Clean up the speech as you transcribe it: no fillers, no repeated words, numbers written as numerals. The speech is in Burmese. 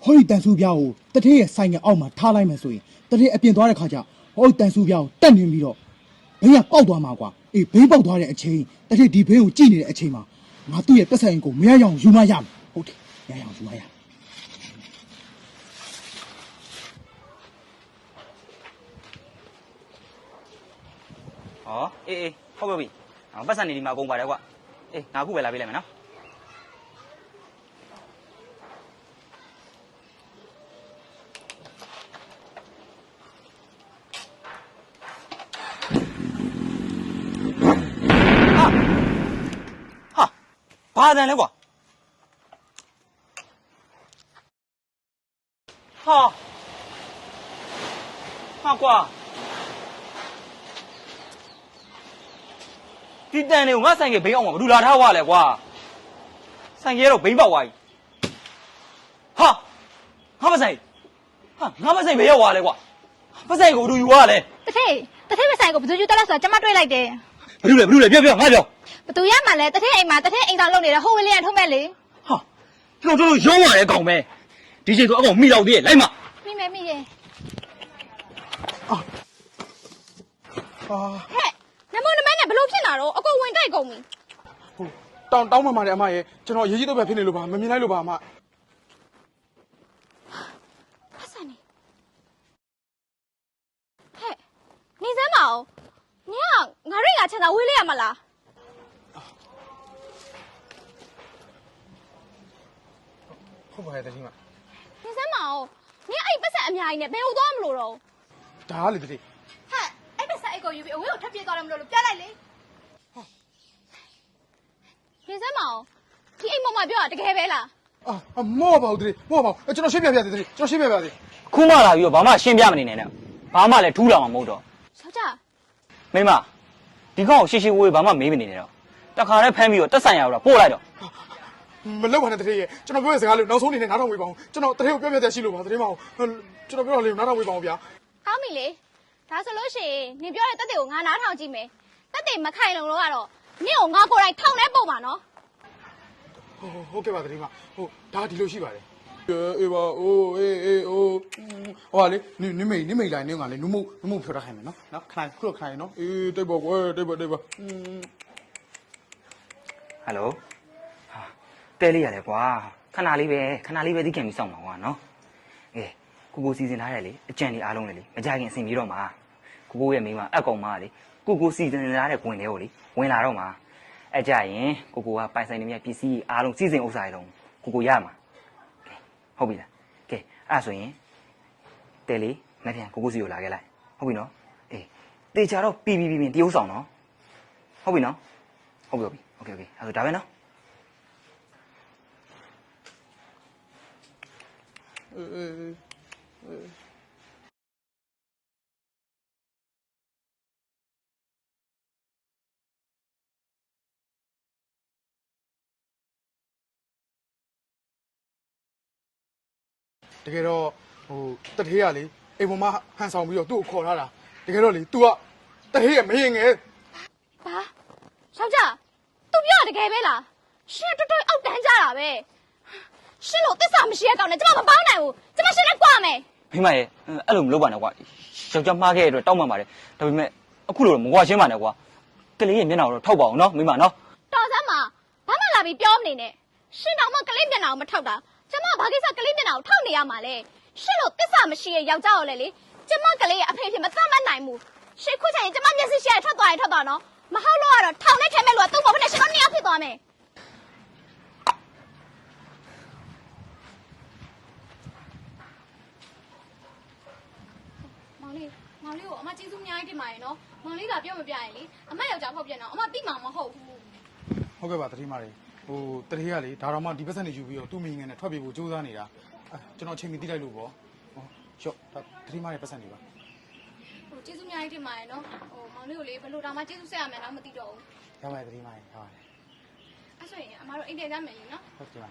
ဟောဒီတန်ဆူပြားကိုတထည့်ရဲ့ဆိုင်ငယ်အောက်မှာထားလိုက်မယ်ဆိုရင်တထည့်အပြင်သွားတဲ့ခါကျဟောဒီတန်ဆူပြားကိုတက်နေပြီးတော့ဘေးကပေါက်သွားမှာကွာအေးဘေးပေါက်သွားတဲ့အချိန်တထည့်ဒီဘေးကိုကြည့်နေတဲ့အချိန်မှာငါသူ့ရဲ့တက်ဆိုင်ကိုမရအောင်ယူမရမယ်ဟုတ်တယ်မရအောင်ယူမရဟောအေးဟုတ်ပြီပတ်စံနေဒီမှာအကုန်ပါတယ်ကွာအေးငါအခုပဲလာပေးလိုက်မယ်နော်ဘာတန်လဲကွာဟာကွာဒီတန်တွေကိုငါဆိုင်ကဘိန်းအောင်မှာဘယ်သူလာထားွားလဲကွာဆိုင်ကတော့ဘိန်းပေါက်သွားပြီဟာငါမဆိုင်ငါမဆိုင်ဘယ်ရောက်သွားလဲကွာမဆိုင်ကိုဘယ်သူယူသွားလဲတထည့်မဆိုင်ကိုဘယ်သူယူတက်လဲဆိုတော့ကျမတွေ့လိုက်တယ်ဘယ်သူလဲပြောငါပြောဘသူရမှလဲတထည့်အိမ်မှာတထည့်အိမ်တော်လုပ်နေတဲ့ဟိုဝေးလေးကထုံးမဲ့လေဟာကျွန်တော်ရုံးရတယ်အကောင်ပဲဒီချိန်ဆိုအကောင်မိတော့သေးရဲ့လိုက်မမိရဲ့ဟဲ့နမနဲ့ဘလို့ဖြစ်လာတော့အကုန်ဝင်တိုက်ကုန်ပြီဟုတ်တောင်းမှပါတယ်အမရဲ့ကျွန်တော်ရေးကြီးတော့ပဲဖြစ်နေလို့ပါမမြင်လိုက်လို့ပါအမဟာဆန်နေဟဲ့နေစမ်းမအောင်နင်ကငါရိတ်ကချန်တာဝေးလေးရမလားဟုတ်ပါရဲ့တတိမနေစမ်းမအောင်နင်အဲ့ပတ်စံအများကြီးနဲ့ဘယ်ဟိုသွားမလို့တော့ဒါလေတတိဟဲ့အဲ့ပတ်စံအိတ်ကိုယူပြီးအဝေးကိုထပ်ပြေးသွားတယ်မလို့ပြလိုက်လေနေစမ်းမအောင်ဒီအိမ်မမပြောတာတကယ်ပဲလားမောပါဦးတတိမောပါဦးကျွန်တော်ရှင်းပြပြသေးတတိကျွန်တော်ရှင်းပြပြသေးခုမှလာပြီးတော့ဘာမှရှင်းပြမနေနဲ့ဘာမှလည်းထူးလာမှာမဟုတ်တော့ယောက်ျားမိမဒီကောင်ကိုရှေ့ဝေးဘာမှမေးမနေနဲ့တော့တခါနဲ့ဖမ်းပြီးတော့တက်ဆိုင်ရတော့ပို့လိုက်တော့မလောက်ပါနဲ့တတိရဲ့ကျွန်တော်ပြောတဲ့စကားလေးနောက်ဆုံးအနေနဲ့နားထောင်ဝေးပါအောင်ကျွန်တော်တတိကိုပြောပြတဲ့ရှိလို့ပါတတိမအောင်ကျွန်တော်ပြောတာလေးနားထောင်ဝေးပါအောင်ဗျာကောင်းပြီလေဒါဆိုလို့ရှိရင်နင်ပြောတဲ့တက်တွေကိုငါနားထောင်ကြည့်မယ်တက်တွေမခိုင်လုံတော့ကတော့နင့်ကိုငါကိုယ်တိုင်ထောင်ထဲပို့ပါနော်ဟုတ်ကဲ့ပါတတိမဟုတ်ဒါဒီလိုရှိပါတယ်အေးပါအိုးအေးဟောလေနင်မိတ်လိုက်နင်ကလေနုံဖြောထားခိုင်းမယ်နော်ခဏခုခဏနော်အေးတိတ်ပါကွယ်တိတ်ပါဟယ်လိုတဲလေးရတယ်ကွာခဏလေးပဲသိခင်ပြီးစောင့်ပါကွာနော်အေးကိုစီစဉ်ထားတယ်လေအကြံလေးအားလုံးလေမကြခင်အဆင်ပြေတော့မှာကိုရဲ့မိန်းမအကောင်မလေကိုစီစဉ်ထားတဲ့ဝင်တွေကိုလေဝင်လာတော့မှာအဲ့ကြရင်ကိုကပိုင်ဆိုင်နေမြပစ္စည်းအားလုံးစီစဉ်ဥစ္စာတွေတော့ကိုရမှာဟုတ်ပြီလားကဲအဲ့ဆိုရင်တဲလေးမပြန်ကိုစီကိုလာခဲ့လိုက်ဟုတ်ပြီနော်အေးတေချာတော့ပြီတရုပ်ဆောင်နော်ဟုတ်ပြီနော်ဟုတ်ပြီโอเคအဲ့ဆိုဒါပဲနော်တကယ်တော့တထေးကလေအိမ်ပေါ်မှာဟန်ဆောင်ပြီးတော့သူ့ကိုခေါ်ထားတာတကယ်တော့လေ तू ကတထေးရဲ့မရင်ငယ်ဘာယောက်ျား तू ပြောတာတကယ်ပဲလားရှင်တော်တော်အောက်တန်းကြတာပဲရှင်လို့သစ္စာမရှိတဲ့ကောင်နဲ့ကျမမပေါင်းနိုင်ဘူးကျမရှင်နဲ့ကြွားမယ်မိမရဲ့အဲ့လိုမလုပ်ပါနဲ့ကွာယောက်ျားမှားခဲ့တဲ့အတွက်တောက်မှန်ပါတယ်ဒါပေမဲ့အခုလိုမကွာရှင်းပါနဲ့ကွာကလေးရဲ့မျက်နှာကိုတော့ထောက်ပါအောင်နော်မိမနော်တော်စမ်းမှာဘာမှလာပြီးပြောမနေနဲ့ရှင်တော်မှကလေးမျက်နှာကိုမထောက်တာကျမဘာကိစ္စကလေးမျက်နှာကိုထောက်နေရမှာလဲရှင်လို့သစ္စာမရှိတဲ့ယောက်ျားကိုလည်းလေကျမကလေးရဲ့အဖေဖြစ်မသတ်မှတ်နိုင်ဘူးရှင်ခုချိန်ကျမမျက်စိရှိရထွက်သွားရင်ထွက်သွားနော်မဟုတ်လို့ကတော့ထောင်နဲ့ထဲမဲ့လို့ကသူ့ဘောဖက်နဲ့ရှင်တို့နှစ်ယောက်ဖြစ်သွားမယ်မောင်လေးကိုအမကျေးဇူးအများကြီးတင်ပါတယ်နော်မောင်လေးကပြောမပြရင်လေအမယောက်ျားဖောက်ပြန်တော့အမသိမှာမဟုတ်ဘူးဟုတ်ကဲ့ပါတတိမလေးတထေးကလေဒါတော့မှဒီပတ်စံနေယူပြီးတော့သူ့မိငယ်နဲ့ထွက်ပြေးဖို့ကြိုးစားနေတာကျွန်တော်အချိန်မီတိလိုက်လို့ပေါ့ရော့တတိမလေးပတ်စံနေပါကျေးဇူးအများကြီးတင်ပါတယ်နော်မောင်လေးကိုလေဘယ်လိုဒါမှကျေးဇူးဆက်ရမယ်တော့မသိတော့ဘူးရပါတယ်တတိမလေးဟုတ်ပါတယ်အဲ့ဆိုရင်အမတို့အိမ်ထဲကြမယ်နော်ဟုတ်ကဲ့ပါ